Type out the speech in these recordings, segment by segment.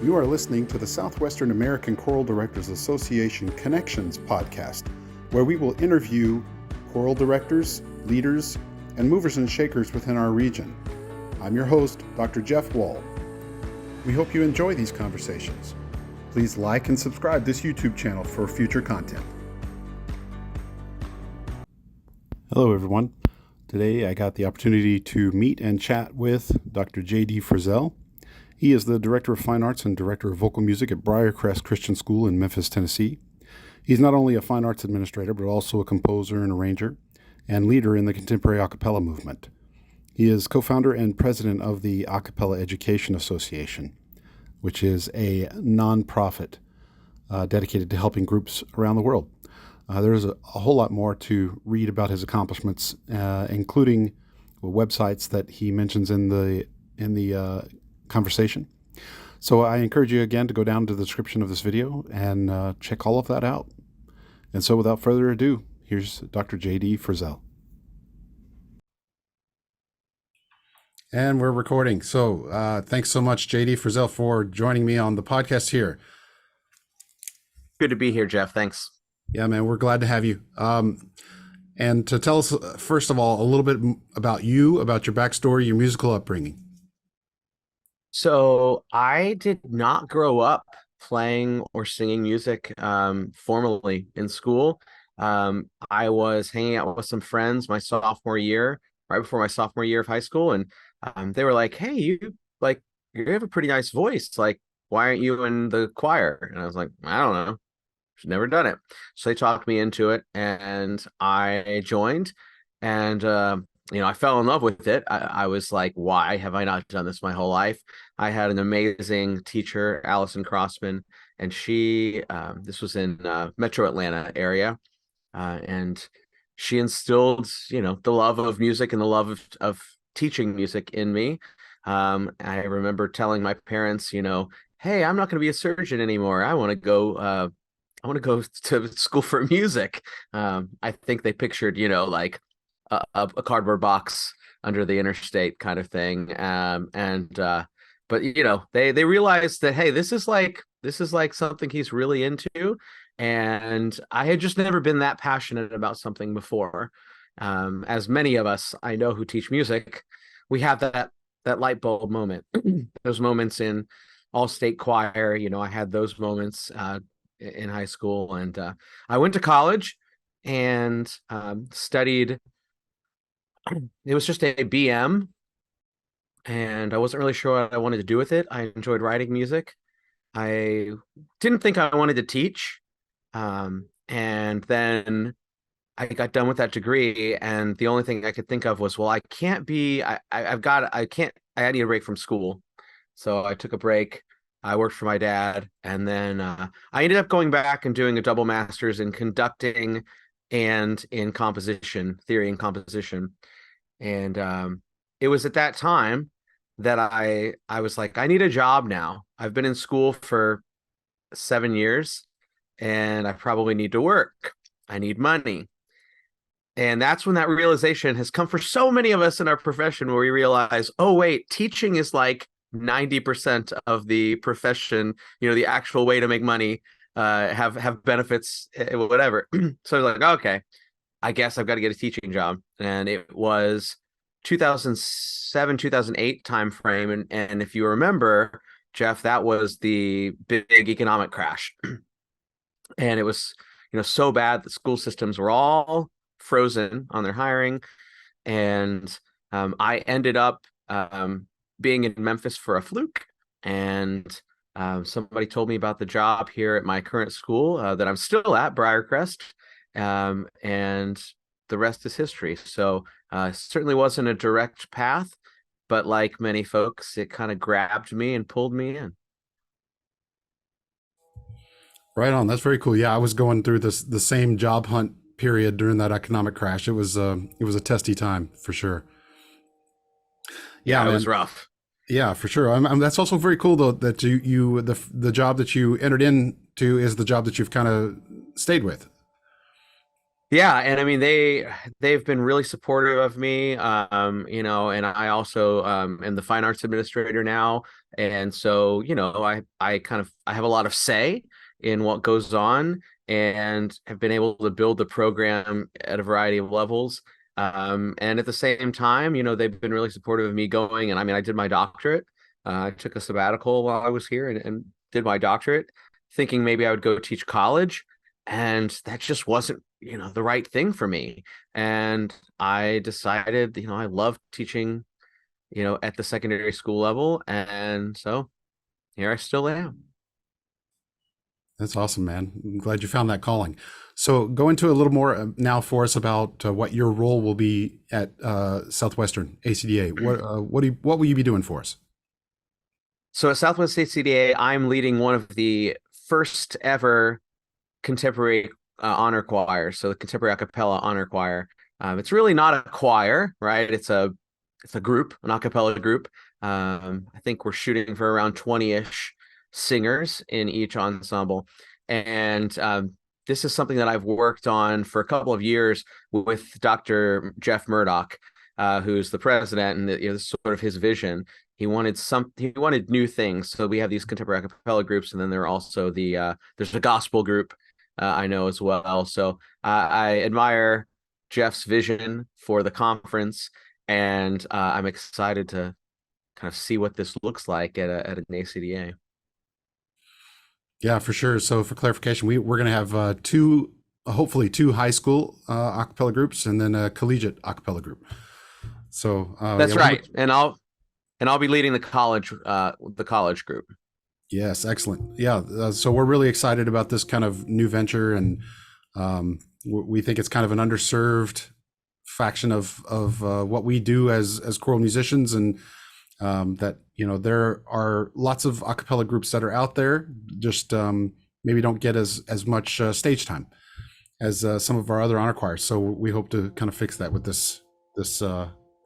You are listening to the Southwestern American Choral Directors Association Connections podcast, where we will interview choral directors, leaders, and movers and shakers within our region. I'm your host, Dr. Jeff Wall. We hope you enjoy these conversations. Please like and subscribe this YouTube channel for future content. Hello, everyone. Today I got the opportunity to meet and chat with Dr. jdfrizzell. He is the Director of Fine Arts and Director of Vocal Music at Briarcrest Christian School in Memphis, Tennessee. He's not only a fine arts administrator, but also a composer and arranger and leader in the contemporary a cappella movement. He is co-founder and president of the A Cappella Education Association, which is a nonprofit dedicated to helping groups around the world. There's a whole lot more to read about his accomplishments, including websites that he mentions in the conversation. So I encourage you again to go down to the description of this video and check all of that out. And so without further ado, here's Dr. jdfrizzell. And we're recording. So thanks so much, jdfrizzell, for joining me on the podcast here. Good to be here, Jeff. Thanks. Yeah, man, we're glad to have you. And to tell us, first of all, a little bit about you, about your backstory, your musical upbringing. So I did not grow up playing or singing music formally in school. I was hanging out with some friends my sophomore year, right before my sophomore year of high school, and they were like, "Hey, you have a pretty nice voice. Like, why aren't you in the choir?" And I was like, "I don't know. I've never done it." So they talked me into it, and I joined, and I fell in love with it. I was like, why have I not done this my whole life? I had an amazing teacher, Allison Crossman, and she, this was in Metro Atlanta area, and she instilled, the love of music and the love of teaching music in me. I remember telling my parents, hey, I'm not going to be a surgeon anymore. I want to go to school for music. I think they pictured, like a cardboard box under the interstate kind of thing. But they realized that, hey, this is like something he's really into. And I had just never been that passionate about something before. As many of us I know who teach music, we have that light bulb moment. Those moments in all state choir, I had those moments in high school, and I went to college and studied. It was just a BM, and I wasn't really sure what I wanted to do with it. I enjoyed writing music. I didn't think I wanted to teach. And then I got done with that degree, and the only thing I could think of was, well, I need a break from school. So I took a break. I worked for my dad, and then I ended up going back and doing a double master's in conducting and in composition, theory and composition. And it was at that time that I was like, I need a job now. I've been in school for 7 years, and I probably need to work. I need money. And that's when that realization has come for so many of us in our profession, where we realize, oh, wait, teaching is like 90% of the profession, the actual way to make money, have benefits, whatever. So I was like, okay, I guess I've got to get a teaching job. And it was 2007, 2008 timeframe. And if you remember, Jeff, that was the big economic crash. And it was, so bad that school systems were all frozen on their hiring. And I ended up being in Memphis for a fluke. And somebody told me about the job here at my current school that I'm still at, Briarcrest. And the rest is history. So certainly wasn't a direct path, but like many folks, it kind of grabbed me and pulled me in. Right on. That's very cool. Yeah, I was going through the same job hunt period during that economic crash. It was a testy time for sure. Yeah, it was rough. Yeah, for sure. That's also very cool, though, that the job that you entered into is the job that you've kind of stayed with. Yeah, and I mean they've been really supportive of me, and I also am the fine arts administrator now, and so I have a lot of say in what goes on, and have been able to build the program at a variety of levels. And at the same time, they've been really supportive of me going, and I mean I did my doctorate. I took a sabbatical while I was here and did my doctorate, thinking maybe I would go teach college, and that just wasn't the right thing for me. And I decided, I love teaching, at the secondary school level, and so here I still am. That's awesome, man. I'm glad you found that calling. So go into a little more now for us about what your role will be at Southwestern ACDA. What will you be doing for us? So at Southwest ACDA, I'm leading one of the first ever contemporary honor choirs, so the contemporary a cappella honor choir. It's really not a choir, right? It's a group, an a cappella group. I think we're shooting for around 20-ish singers in each ensemble. And this is something that I've worked on for a couple of years with Dr. Jeff Murdoch, who's the president, and this is sort of his vision. He wanted new things. So we have these contemporary a cappella groups, and then there are also there's a gospel group I know as well. So I admire Jeff's vision for the conference, and I'm excited to kind of see what this looks like at an ACDA. Yeah, for sure. So for clarification, we're going to have hopefully two high school a cappella groups and then a collegiate a cappella group. So That's yeah, right, and I'll be leading the college group. yes, excellent. Yeah, so we're really excited about this kind of new venture, and we think it's kind of an underserved faction of what we do as choral musicians, and that there are lots of a cappella groups that are out there, just maybe don't get as much stage time as some of our other honor choirs. So we hope to kind of fix that with this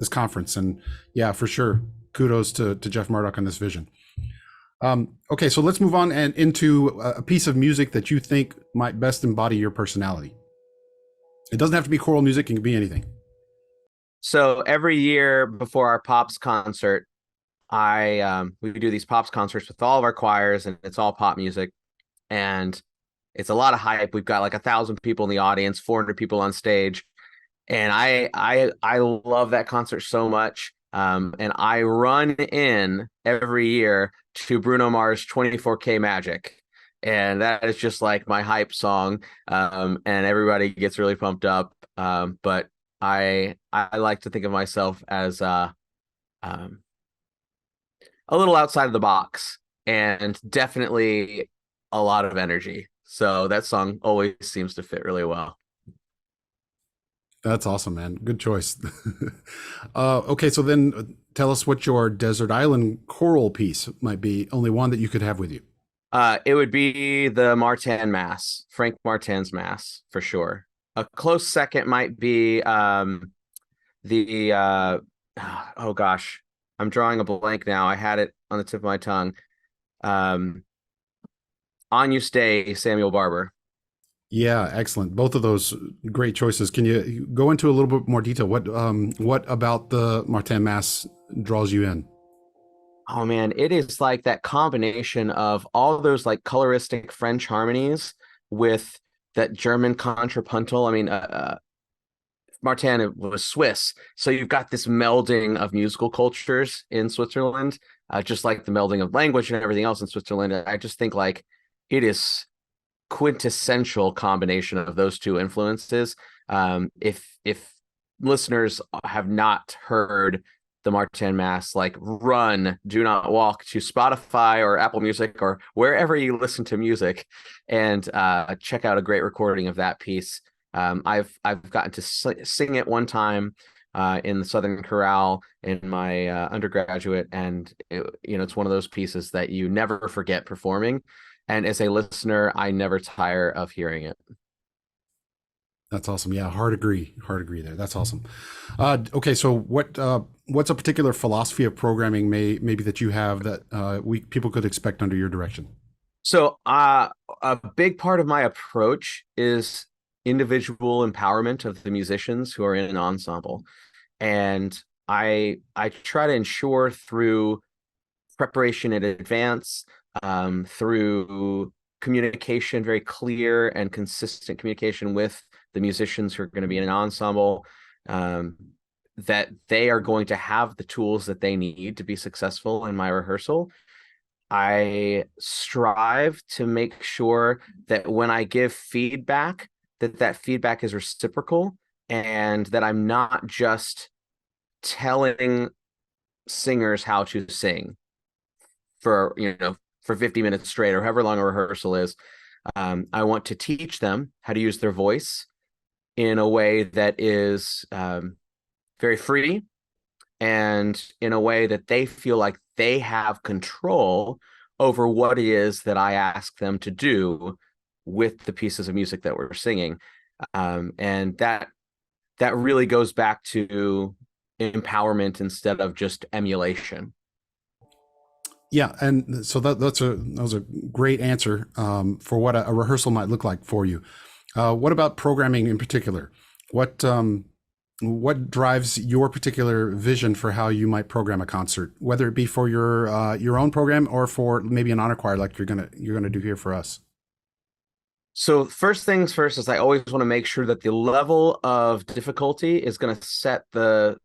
conference. And yeah, for sure, kudos to Jeff Murdoch on this vision. Okay, so let's move on and into a piece of music that you think might best embody your personality. It doesn't have to be choral music; it can be anything. So every year before our Pops concert, we do these Pops concerts with all of our choirs, and it's all pop music, and it's a lot of hype. We've got like 1,000 people in the audience, 400 people on stage, and I love that concert so much. And I run in every year to Bruno Mars' 24K Magic. And that is just like my hype song. And everybody gets really pumped up. But I like to think of myself as a little outside of the box, and definitely a lot of energy. So that song always seems to fit really well. That's awesome, man. Good choice. Okay, so then tell us what your desert island choral piece might be. Only one that you could have with you. It would be the Martin Mass, Frank Martin's Mass, for sure. A close second might be the oh gosh, I'm drawing a blank now. I had it on the tip of my tongue. On You Stay, Samuel Barber. Yeah, excellent. Both of those great choices. Can you go into a little bit more detail? What about the Martin Mass draws you in? Oh man, it is like that combination of all those like coloristic French harmonies with that German contrapuntal. I mean, Martin was Swiss, so you've got this melding of musical cultures in Switzerland, just like the melding of language and everything else in Switzerland. I just think like it is quintessential combination of those two influences. If listeners have not heard the Martin Mass, like do not walk to Spotify or Apple Music or wherever you listen to music, and check out a great recording of that piece. I've gotten to sing it one time in the Southern Chorale in my undergraduate, and it's one of those pieces that you never forget performing. And as a listener, I never tire of hearing it. That's awesome. Yeah, hard agree. Hard agree there. That's awesome. Okay, so what's a particular philosophy of programming maybe that you have that people could expect under your direction? So a big part of my approach is individual empowerment of the musicians who are in an ensemble. And I try to ensure through preparation in advance, through communication, very clear and consistent communication with the musicians who are going to be in an ensemble, that they are going to have the tools that they need to be successful in my rehearsal. I strive to make sure that when I give feedback, that feedback is reciprocal, and that I'm not just telling singers how to sing for 50 minutes straight or however long a rehearsal is. I want to teach them how to use their voice in a way that is very free, and in a way that they feel like they have control over what it is that I ask them to do with the pieces of music that we're singing. And that really goes back to empowerment instead of just emulation. Yeah, and so that was a great answer for what a rehearsal might look like for you. What about programming in particular? What drives your particular vision for how you might program a concert, whether it be for your own program or for maybe an honor choir like you're gonna do here for us? So first things first is I always want to make sure that the level of difficulty is going to set the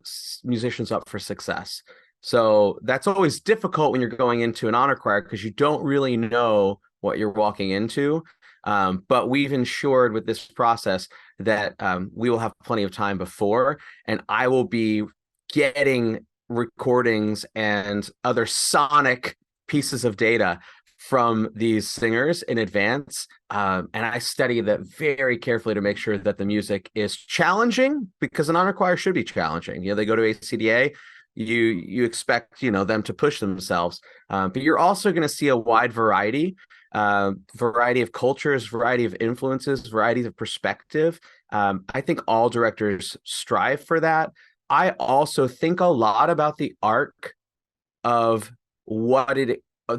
musicians up for success. So that's always difficult when you're going into an honor choir because you don't really know what you're walking into. But we've ensured with this process that we will have plenty of time before, and I will be getting recordings and other sonic pieces of data from these singers in advance. And I study that very carefully to make sure that the music is challenging, because an honor choir should be challenging. They go to ACDA, you expect, them to push themselves. But you're also going to see a wide variety of cultures, variety of influences, variety of perspective. I think all directors strive for that. I also think a lot about the arc of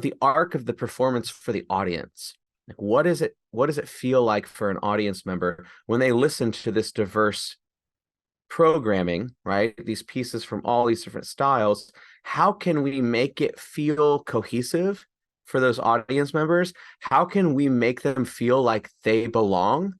the arc of the performance for the audience. Like, what does it feel like for an audience member when they listen to this diverse programming, right? These pieces from all these different styles. How can we make it feel cohesive for those audience members? How can we make them feel like they belong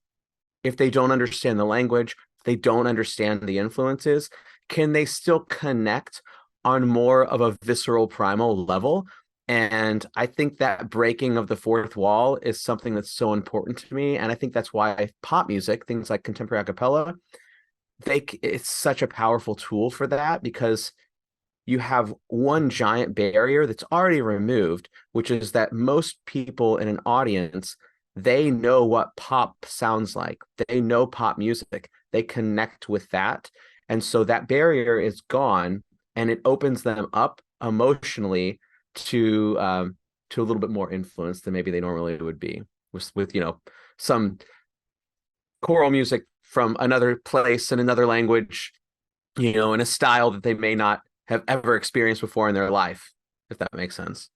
if they don't understand the language, if they don't understand the influences? Can they still connect on more of a visceral, primal level? And I think that breaking of the fourth wall is something that's so important to me. And I think that's why pop music, things like contemporary a cappella, it's such a powerful tool for that, because you have one giant barrier that's already removed, which is that most people in an audience, they know what pop sounds like. They know pop music. They connect with that. And so that barrier is gone, and it opens them up emotionally to a little bit more influence than maybe they normally would be with some choral music from another place and another language, in a style that they may not have ever experienced before in their life, if that makes sense.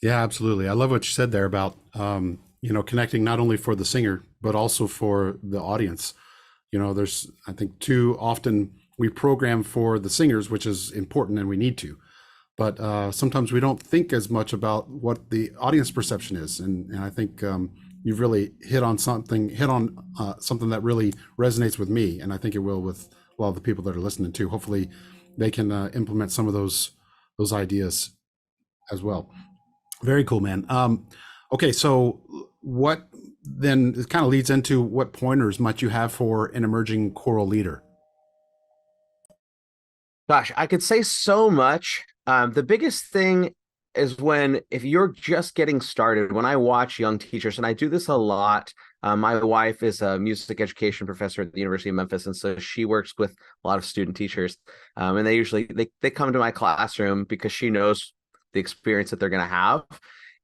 Yeah, absolutely. I love what you said there about connecting not only for the singer but also for the audience. There's, I think, too often we program for the singers, which is important and we need to, but sometimes we don't think as much about what the audience perception is. And I think you've really hit on something that really resonates with me, and I think it will with a lot of the people that are listening too. Hopefully they can implement some of those ideas as well. Very cool, man. Okay, so what then it kind of leads into what pointers might you have for an emerging choral leader? Gosh, I could say so much. The biggest thing is if you're just getting started, when I watch young teachers, and I do this a lot. My wife is a music education professor at the University of Memphis, and so she works with a lot of student teachers. And they usually they come to my classroom because she knows the experience that they're going to have.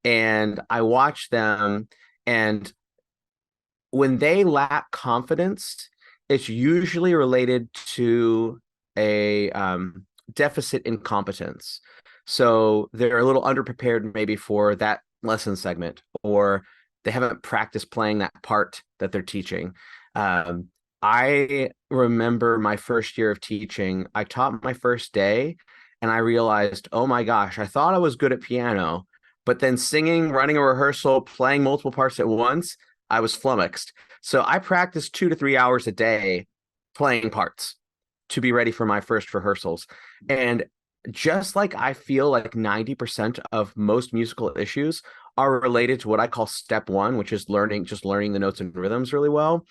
And I watch them, and when they lack confidence, it's usually related to a deficit in competence. So they're a little underprepared maybe for that lesson segment, or they haven't practiced playing that part that they're teaching. Um, I remember my first year of teaching, I taught my first day and I realized, oh my gosh, I thought I was good at piano, but then singing, running a rehearsal, playing multiple parts at once, I was flummoxed. So I practiced 2 to 3 hours a day playing parts to be ready for my first rehearsals. And just like I feel like 90% of most musical issues are related to what I call step one, which is just learning the notes and rhythms really well.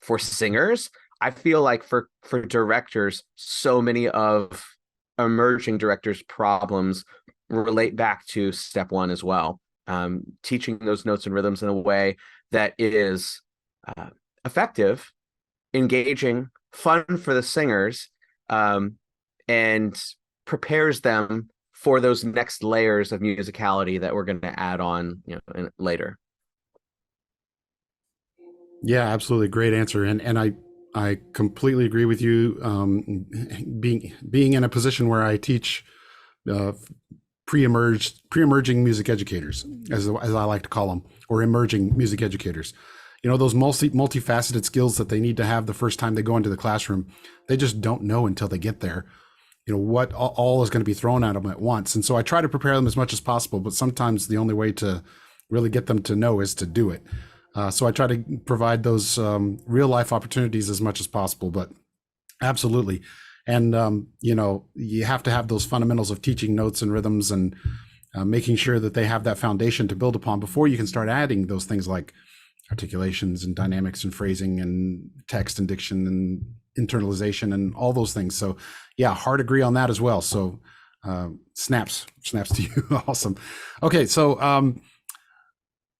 For singers, I feel like for directors, so many of emerging directors' problems relate back to step one as well. Teaching those notes and rhythms in a way that is uh, effective, engaging, fun for the singers, and prepares them for those next layers of musicality that we're going to add on, later. Yeah, absolutely. Great answer. And I completely agree with you. Being in a position where I teach uh, pre-emerging music educators, as I like to call them, or emerging music educators. Those multifaceted skills that they need to have the first time they go into the classroom, they just don't know until they get there. What all is going to be thrown at them at once. And so I try to prepare them as much as possible, but sometimes the only way to really get them to know is to do it. So I try to provide those real life opportunities as much as possible, but absolutely. And, you have to have those fundamentals of teaching notes and rhythms and making sure that they have that foundation to build upon before you can start adding those things like articulations and dynamics and phrasing and text and diction and internalization and all those things. So yeah, hard agree on that as well. So snaps to you. Awesome. Okay. So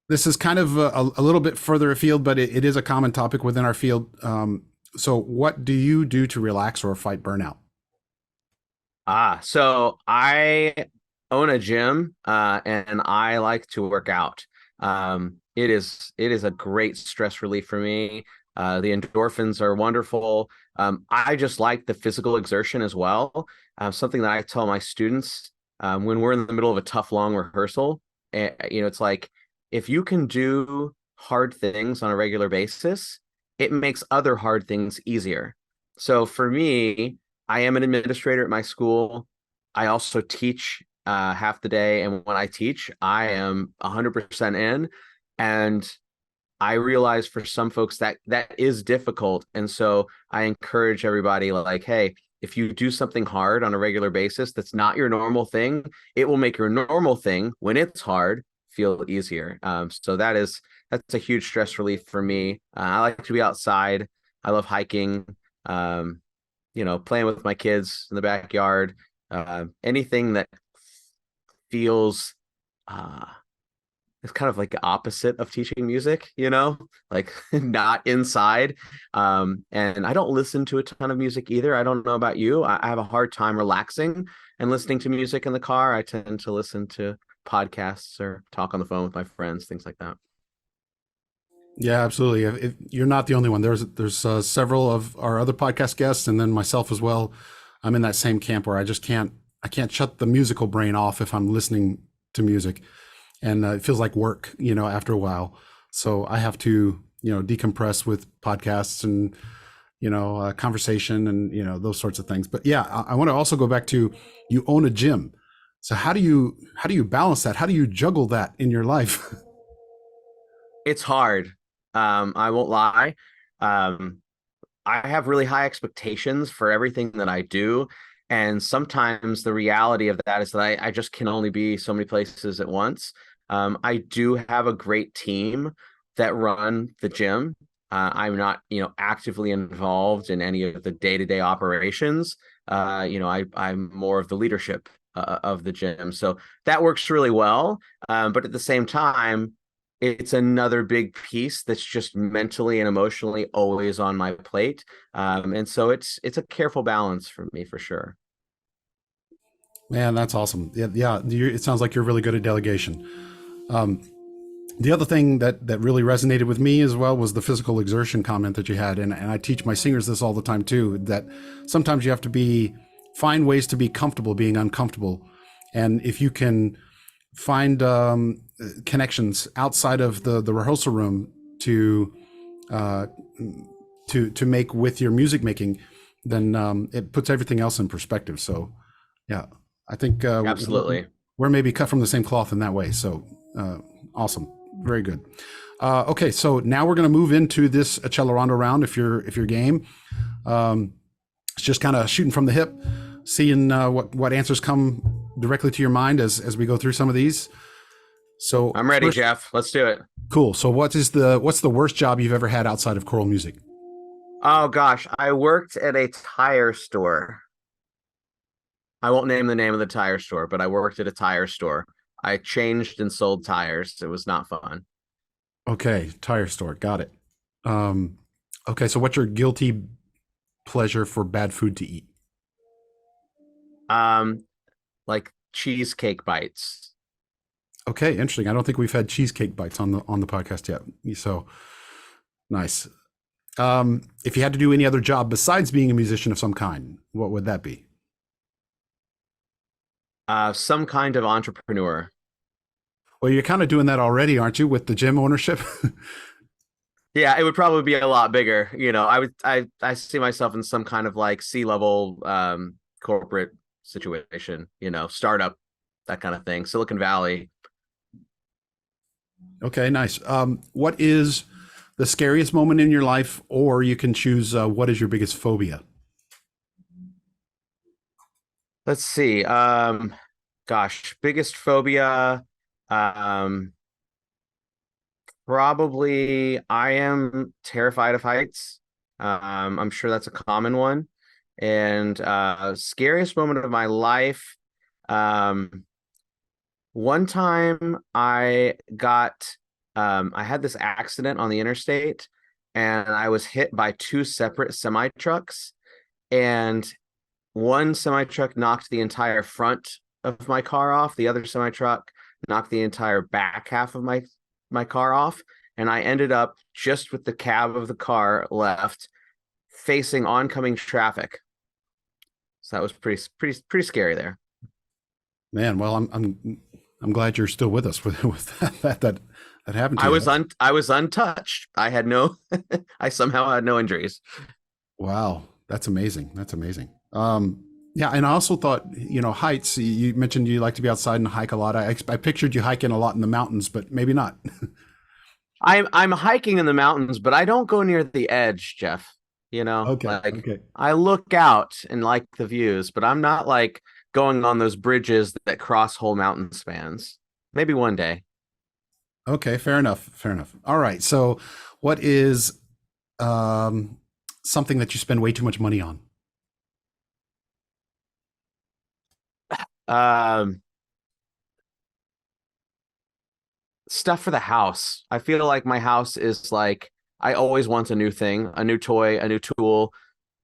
this is kind of a little bit further afield, but it is a common topic within our field. So what do you do to relax or fight burnout? So I own a gym, and I like to work out. It is a great stress relief for me. The endorphins are wonderful. I just like the physical exertion as well. Something that I tell my students when we're in the middle of a tough, long rehearsal, it's like if you can do hard things on a regular basis, it makes other hard things easier. So for me, I am an administrator at my school. I also teach half the day. And when I teach, I am 100% in. And I realize for some folks that is difficult. And so I encourage everybody like, hey, if you do something hard on a regular basis, that's not your normal thing, it will make your normal thing when it's hard feel easier. So that's a huge stress relief for me. I like to be outside. I love hiking, playing with my kids in the backyard, anything that feels, it's kind of like the opposite of teaching music, like not inside. And I don't listen to a ton of music either. I don't know about you. I have a hard time relaxing and listening to music in the car. I tend to listen to podcasts or talk on the phone with my friends, things like that. Yeah, absolutely. You're not the only one. There's several of our other podcast guests, and then myself as well. I'm in that same camp where I can't shut the musical brain off if I'm listening to music, and it feels like work, after a while. So I have to, decompress with podcasts and conversation and those sorts of things. But yeah, I want to also go back to you own a gym. So how do you balance that? How do you juggle that in your life? It's hard. I won't lie. I have really high expectations for everything that I do. And sometimes the reality of that is that I just can only be so many places at once. I do have a great team that run the gym. I'm not, actively involved in any of the day-to-day operations. I'm more of the leadership of the gym. So that works really well. But at the same time, it's another big piece that's just mentally and emotionally always on my plate. And so it's a careful balance for me for sure. Man, that's awesome. Yeah. It sounds like you're really good at delegation. The other thing that really resonated with me as well was the physical exertion comment that you had. And I teach my singers this all the time too, that sometimes you have to find ways to be comfortable being uncomfortable. And if you can find connections outside of the rehearsal room to uh, to make with your music making, then it puts everything else in perspective. So, yeah, I think Absolutely. we're maybe cut from the same cloth in that way. So, awesome, very good. Okay, so now we're going to move into this Accelerando round. If you're game, it's just kind of shooting from the hip, seeing what answers come directly to your mind as we go through some of these. So I'm ready, first, Jeff. Let's do it. cool. So what's the worst job you've ever had outside of choral music? Oh gosh, I worked at a tire store. I won't name the name of the tire store, but I worked at a tire store. I changed and sold tires. It was not fun. Okay, tire store, got it. Um, okay, so what's your guilty pleasure for bad food to eat? Um, like cheesecake bites. Okay, interesting. I don't think we've had cheesecake bites on the podcast yet. So nice. If you had to do any other job besides being a musician of some kind, what would that be? Some kind of entrepreneur. Well, you're kind of doing that already, aren't you, with the gym ownership? Yeah, it would probably be a lot bigger. I see myself in some kind of like C-level corporate situation, startup, that kind of thing. Silicon Valley. Okay, nice. What is the scariest moment in your life, or you can choose what is your biggest phobia? Let's see. Gosh, biggest phobia. Um, Probably I am terrified of heights. I'm sure that's a common one. And scariest moment of my life. Um, One time I had this accident on the interstate and I was hit by two separate semi trucks, and one semi truck knocked the entire front of my car off. The other semi truck knocked the entire back half of my car off, and I ended up just with the cab of the car left, facing oncoming traffic. So that was pretty scary there. Man, well, I'm glad you're still with us with that happened to you. I was untouched. I had no I somehow had no injuries. Wow, that's amazing. That's amazing. Yeah, and I also thought, heights. You mentioned you like to be outside and hike a lot. I pictured you hiking a lot in the mountains, but maybe not. I'm hiking in the mountains, but I don't go near the edge, Jeff. Okay, Like okay, I look out and like the views, but I'm not like going on those bridges that cross whole mountain spans. Maybe one day. okay. Fair enough. Fair enough. All right. So, what is um, something that you spend way too much money on? Um, Stuff for the house. I feel like my house is like I always want a new thing, a new toy, a new tool.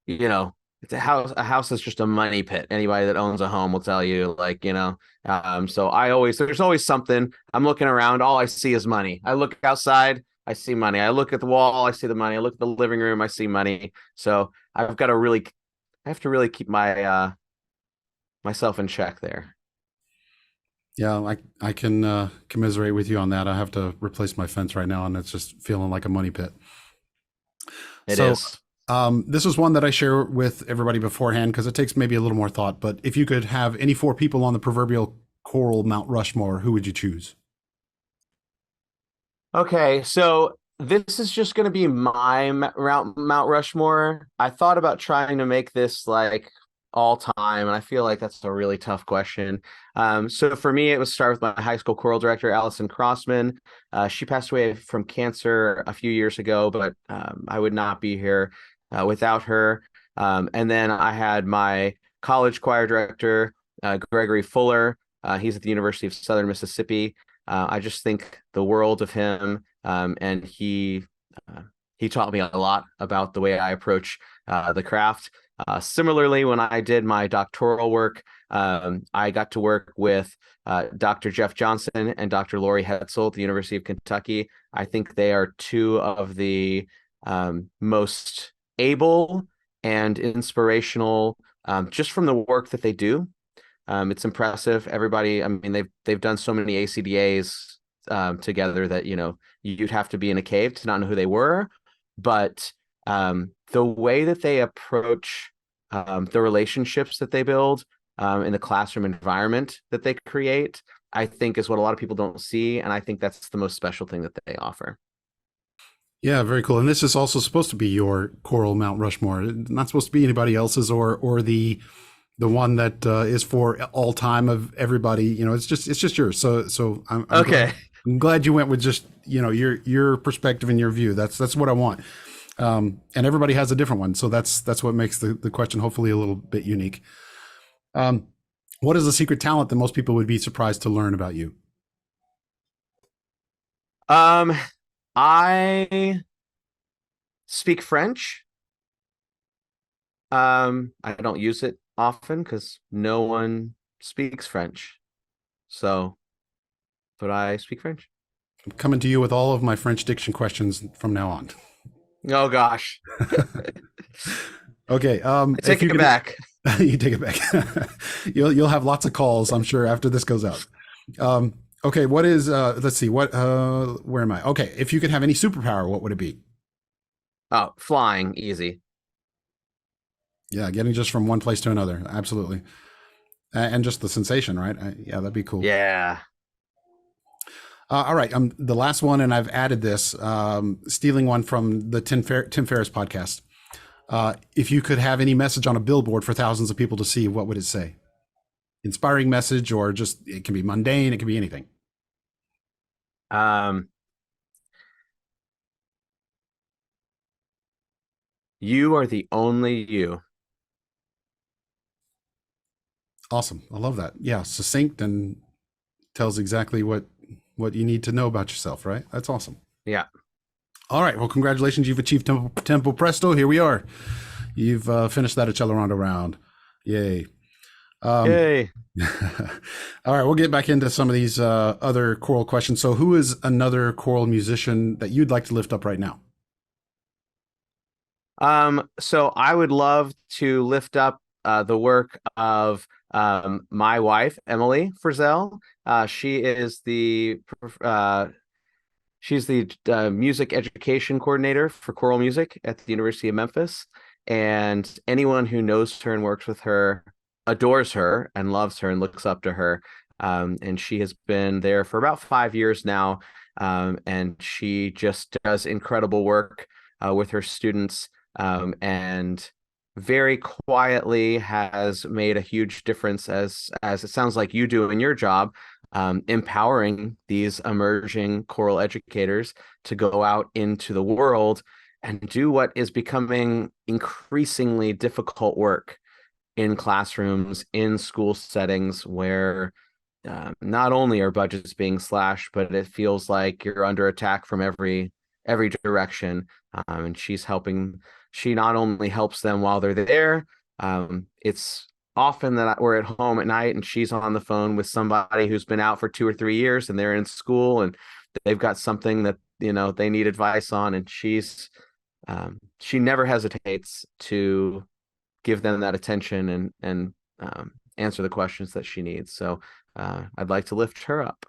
You know, it's a house. A house is just a money pit. Anybody that owns a home will tell you, like, So there's always something. I'm looking around, all I see is money. I look outside, I see money. I look at the wall, I see the money. I look at the living room, I see money. So I have to really keep myself in check there. Yeah, I can commiserate with you on that. I have to replace my fence right now, and it's just feeling like a money pit. It So, is. this is one that I share with everybody beforehand because it takes maybe a little more thought. But if you could have any four people on the proverbial choral Mount Rushmore, who would you choose? Okay, so this is just going to be my Mount Rushmore. I thought about trying to make this like all time, and I feel like that's a really tough question. So for me, it was start with my high school choral director, Allison Crossman. She passed away from cancer a few years ago, but I would not be here without her. And then I had my college choir director, Gregory Fuller. He's at the University of Southern Mississippi. I just think the world of him, and he taught me a lot about the way I approach the craft. Similarly, when I did my doctoral work, I got to work with Dr. Jeff Johnson and Dr. Lori Hetzel at the University of Kentucky. I think they are two of the most able and inspirational, just from the work that they do. It's impressive. Everybody, I mean, they've done so many ACDAs together that you'd have to be in a cave to not know who they were. But the way that they approach the relationships that they build in the classroom environment that they create, I think is what a lot of people don't see. And I think that's the most special thing that they offer. Yeah, very cool. And this is also supposed to be your choral Mount Rushmore. It's not supposed to be anybody else's or the one that is for all time of everybody. It's just yours. So Okay. I'm glad you went with just your perspective and your view. That's what I want. And everybody has a different one, so that's what makes the question hopefully a little bit unique. What is the secret talent that most people would be surprised to learn about you? Um, I speak French. I don't use it often because no one speaks French. So, but I speak French. I'm coming to you with all of my French diction questions from now on. Oh gosh. Okay. I take if you it could, back. you take it back. You'll have lots of calls, I'm sure, after this goes out. Okay. What is? Let's see. Where am I? Okay. If you could have any superpower, what would it be? Oh, flying, easy. Yeah, getting just from one place to another. Absolutely. And just the sensation, right? Yeah, that'd be cool. Yeah. All right. The last one, and I've added this, stealing one from the Tim Ferriss podcast. If you could have any message on a billboard for thousands of people to see, what would it say? Inspiring message, or just it can be mundane, it can be anything. You are the only you. Awesome. I love that. Yeah, succinct and tells exactly what you need to know about yourself, right? That's awesome. Yeah. All right. Well, congratulations. You've achieved tempo presto. Here we are. You've finished that Accelerando round. Yay. Yay. All right. We'll get back into some of these other choral questions. So who is another choral musician that you'd like to lift up right now? So I would love to lift up the work of my wife, Emily Frizzell. She's the music education coordinator for choral music at the University of Memphis. And anyone who knows her and works with her adores her and loves her and looks up to her. And she has been there for about 5 years now. And she just does incredible work with her students, and very quietly has made a huge difference, as it sounds like you do in your job, empowering these emerging choral educators to go out into the world and do what is becoming increasingly difficult work in classrooms, in school settings where not only are budgets being slashed, but it feels like you're under attack from every direction. And she not only helps them while they're there. It's often that we're at home at night and she's on the phone with somebody who's been out for 2 or 3 years and they're in school and they've got something that they need advice on, and she never hesitates to give them that attention and answer the questions that she needs. So I'd like to lift her up.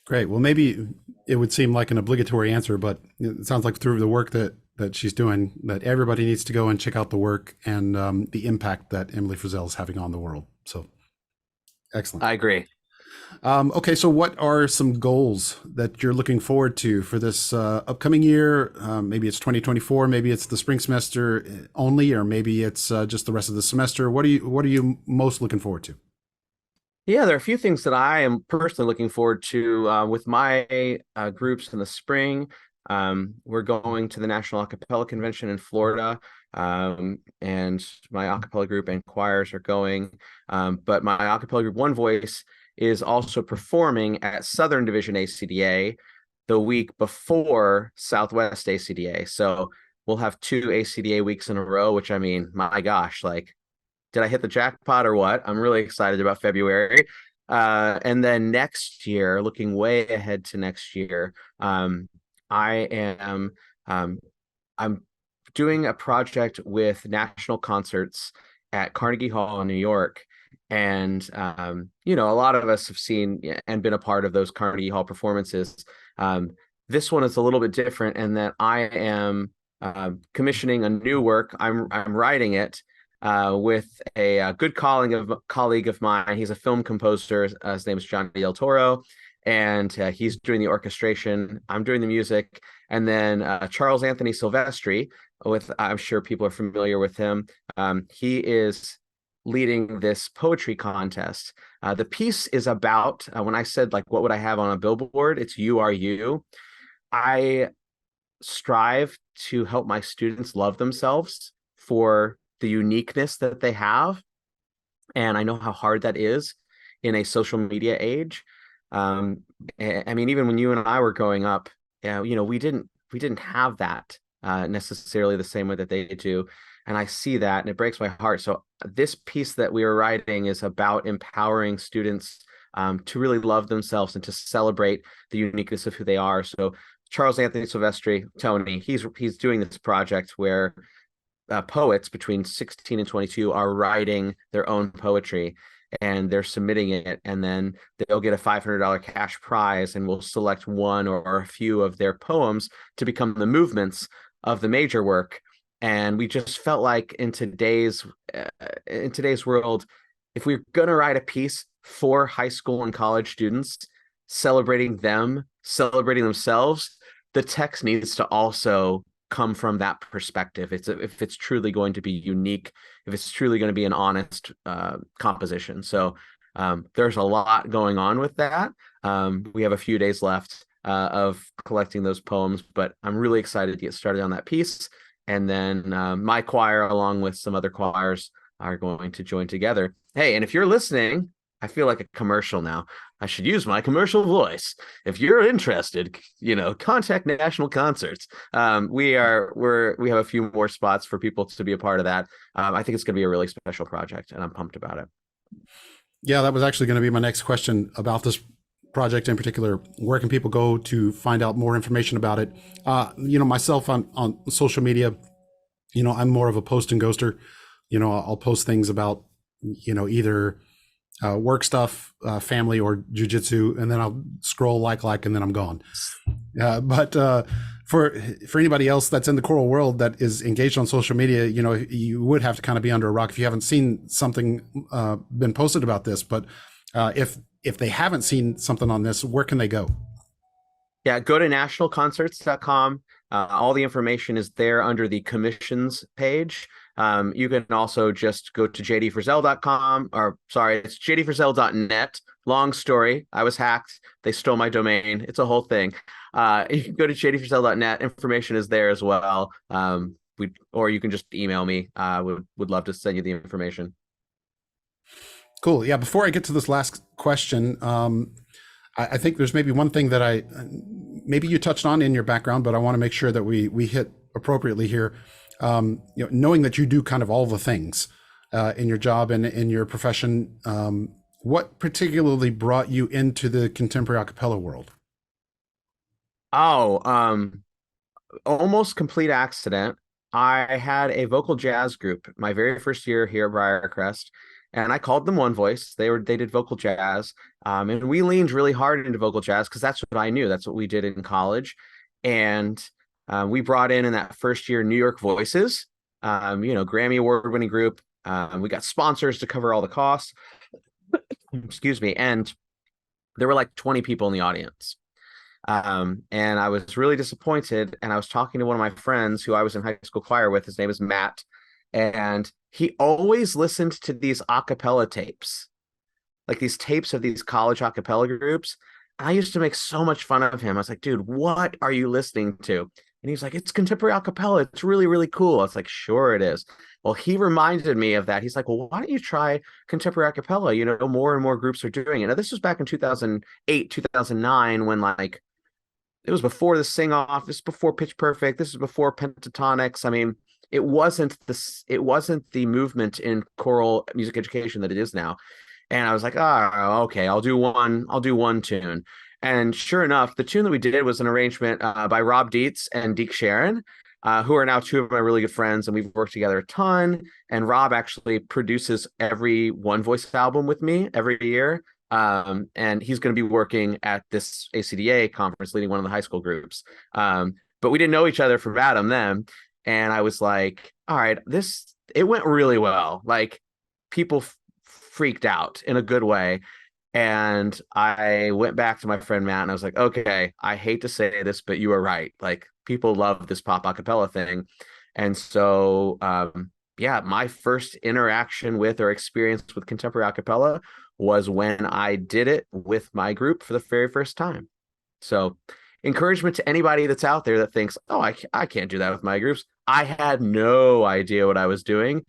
Great. Well, maybe it would seem like an obligatory answer, but it sounds like through the work that she's doing, that everybody needs to go and check out the work and the impact that Emily Frizzell is having on the world. So excellent. I agree. Okay, so what are some goals that you're looking forward to for this upcoming year? Maybe it's 2024, maybe it's the spring semester only, or maybe it's just the rest of the semester. What are you most looking forward to? Yeah, there are a few things that I am personally looking forward to with my groups in the spring. We're going to the National A Cappella Convention in Florida, and my a cappella group and choirs are going. But my a cappella group, One Voice, is also performing at Southern Division ACDA the week before Southwest ACDA. So we'll have 2 ACDA weeks in a row, which, I mean, my gosh, like, did I hit the jackpot or what? I'm really excited about February. And then next year, looking way ahead to next year, I am I'm doing a project with National Concerts at Carnegie Hall in New York. And a lot of us have seen and been a part of those Carnegie Hall performances. This one is a little bit different in that I am commissioning a new work. I'm writing it with a good colleague of mine. He's a film composer. His name is John Del Toro, and he's doing the orchestration. I'm doing the music, and then Charles Anthony Silvestri. I'm sure people are familiar with him. He is leading this poetry contest. The piece is about, when I said, like, what would I have on a billboard? It's You Are You. I strive to help my students love themselves for the uniqueness that they have. And I know how hard that is in a social media age. I mean, even when you and I were growing up, we didn't have that necessarily the same way that they do. And I see that, and it breaks my heart. So this piece that we were writing is about empowering students to really love themselves and to celebrate the uniqueness of who they are. So Charles Anthony Silvestri, Tony, he's doing this project where poets between 16 and 22 are writing their own poetry, and they're submitting it, and then they'll get a $500 cash prize, and we'll select one or a few of their poems to become the movements of the major work. And we just felt like in today's world, if we're going to write a piece for high school and college students, celebrating themselves, the text needs to also come from that perspective. If it's truly going to be unique, if it's truly going to be an honest composition. So there's a lot going on with that. We have a few days left of collecting those poems, but I'm really excited to get started on that piece. And then my choir, along with some other choirs, are going to join together. Hey, and if you're listening, I feel like a commercial now. I should use my commercial voice. If you're interested, contact National Concerts. We have a few more spots for people to be a part of that. I think it's going to be a really special project, and I'm pumped about it. Yeah, that was actually going to be my next question about this project in particular. Where can people go to find out more information about it? Myself on social media, I'm more of a post and ghoster. I'll post things about, either work stuff, family, or jujitsu, and then I'll scroll like, and then I'm gone. But for anybody else that's in the choral world that is engaged on social media, you would have to kind of be under a rock if you haven't seen something been posted about this. But if they haven't seen something on this, where can they go? Yeah, go to nationalconcerts.com. All the information is there under the commissions page. You can also just go to jdfrizzell.com, or sorry, it's jdfrizzell.net. Long story. I was hacked. They stole my domain. It's a whole thing. You can go to jdfrizzell.net. Information is there as well. Or you can just email me. Would love to send you the information. Cool. Yeah. Before I get to this last question, I think there's maybe one thing that maybe you touched on in your background, but I want to make sure that we hit appropriately here. Knowing that you do kind of all the things in your job and in your profession, what particularly brought you into the contemporary a cappella world? Almost complete accident. I had a vocal jazz group my very first year here at Briarcrest, and I called them One Voice. They did vocal jazz, and we leaned really hard into vocal jazz because that's what I knew. That's what we did in college, and we brought in that first year New York Voices, Grammy Award-winning group. We got sponsors to cover all the costs. Excuse me, and there were like 20 people in the audience. And I was really disappointed. And I was talking to one of my friends who I was in high school choir with. His name is Matt. And he always listened to these a cappella tapes, like these tapes of these college a cappella groups. And I used to make so much fun of him. I was like, dude, what are you listening to? And he's like, it's contemporary a cappella. It's really, really cool. I was like, sure it is. Well, he reminded me of that. He's like, well, why don't you try contemporary a cappella? More and more groups are doing it. Now, this was back in 2008, 2009, when it was before the Sing Off. This is before Pitch Perfect. This is before Pentatonics. I mean, it wasn't the movement in choral music education that it is now. And I was like, okay, I'll do one tune. And sure enough, the tune that we did was an arrangement by Rob Dietz and Deke Sharon. who are now two of my really good friends, and we've worked together a ton. And Rob actually produces every One Voice album with me every year. And he's going to be working at this ACDA conference, leading one of the high school groups. But we didn't know each other from Adam then. And I was like, all right, it went really well. Like, people freaked out in a good way. And I went back to my friend Matt and I was like, okay, I hate to say this, but you were right. Like, people love this pop acapella thing. And so, yeah, my first interaction with or experience with contemporary acapella was when I did it with my group for the very first time. So, encouragement to anybody that's out there that thinks, oh, I can't do that with my groups. I had no idea what I was doing,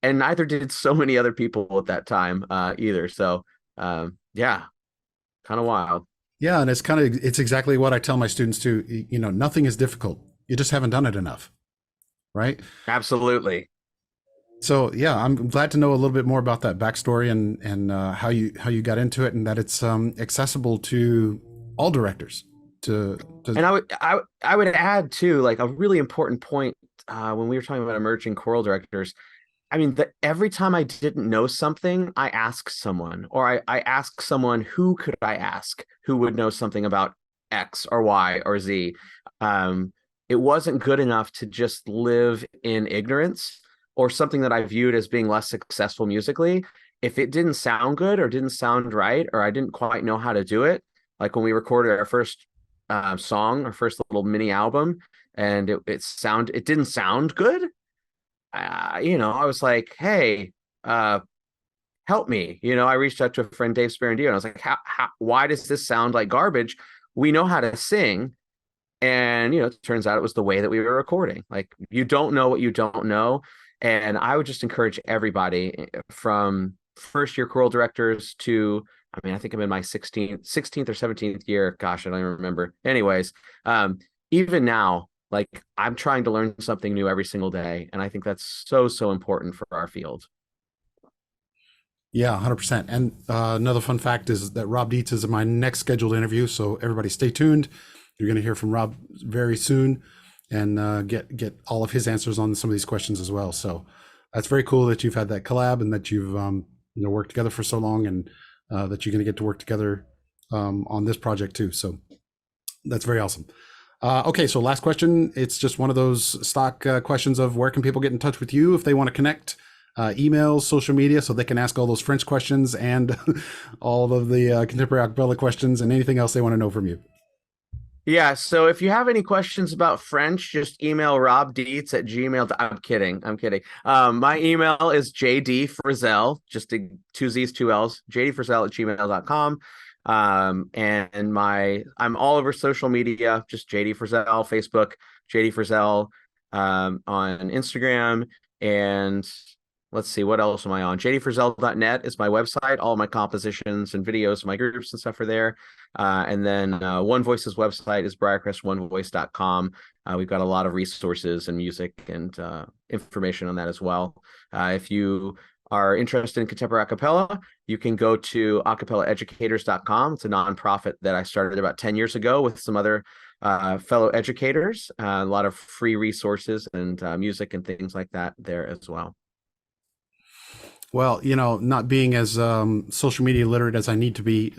and neither did so many other people at that time either. So, yeah, kind of wild. Yeah, and it's exactly what I tell my students too. Nothing is difficult. You just haven't done it enough, right? Absolutely. So yeah, I'm glad to know a little bit more about that backstory and how you got into it, and that it's accessible to all directors. And I would add too, like, a really important point when we were talking about emerging choral directors. I mean, every time I didn't know something, I asked someone, or I asked someone, who could I ask who would know something about X or Y or Z. It wasn't good enough to just live in ignorance or something that I viewed as being less successful musically. If it didn't sound good or didn't sound right, or I didn't quite know how to do it, like when we recorded our first song, our first little mini album, and it didn't sound good. I was like, hey, help me. I reached out to a friend, Dave Sparandio, and I was like, why does this sound like garbage? We know how to sing. And, it turns out it was the way that we were recording. Like, you don't know what you don't know. And I would just encourage everybody, from first year choral directors to, I think I'm in my 16th or 17th year. Gosh, I don't even remember. Anyways, even now, like, I'm trying to learn something new every single day. And I think that's so, so important for our field. Yeah, 100%. And another fun fact is that Rob Dietz is in my next scheduled interview. So everybody stay tuned. You're going to hear from Rob very soon and get all of his answers on some of these questions as well. So that's very cool that you've had that collab and that you've worked together for so long, and that you're going to get to work together on this project too. So that's very awesome. Okay, so last question. It's just one of those stock questions of where can people get in touch with you if they want to connect? Emails, social media, so they can ask all those French questions and all of the contemporary acapella questions and anything else they want to know from you. Yeah, so if you have any questions about French, just email Rob Dietz at gmail. I'm kidding. My email is jdfrizzell, just two Z's, two L's, jdfrizzell at gmail.com. And I'm all over social media, just JD Frizzell, Facebook, JD Frizzell, on Instagram, and let's see, what else am I on? jdfrizzell.net is my website. All my compositions and videos, my groups and stuff are there. And then One Voice's website is briarcrestonevoice.com. We've got a lot of resources and music and information on that as well. If you are interested in contemporary acapella, you can go to acapellaeducators.com. It's a nonprofit that I started about 10 years ago with some other fellow educators. A lot of free resources and music and things like that there as well. Well, not being as social media literate as I need to be,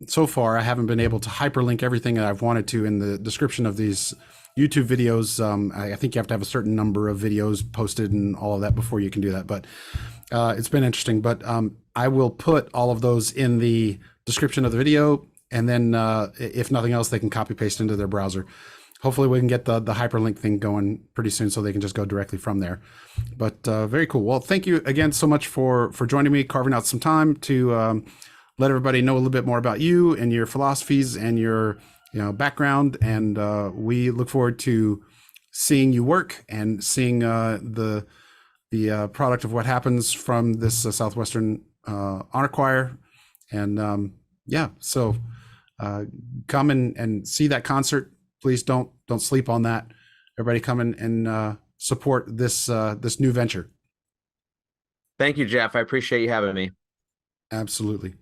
so far, I haven't been able to hyperlink everything that I've wanted to in the description of these YouTube videos. I think you have to have a certain number of videos posted and all of that before you can do that. But it's been interesting. But I will put all of those in the description of the video. And then if nothing else, they can copy paste into their browser. Hopefully we can get the hyperlink thing going pretty soon so they can just go directly from there. But very cool. Well, thank you again so much for joining me, carving out some time to let everybody know a little bit more about you and your philosophies and your background. And we look forward to seeing you work and seeing the product of what happens from this Southwestern Honor Choir. And so come and see that concert. Please don't sleep on that. Everybody come in and support this new venture. Thank you, Jeff. I appreciate you having me. Absolutely.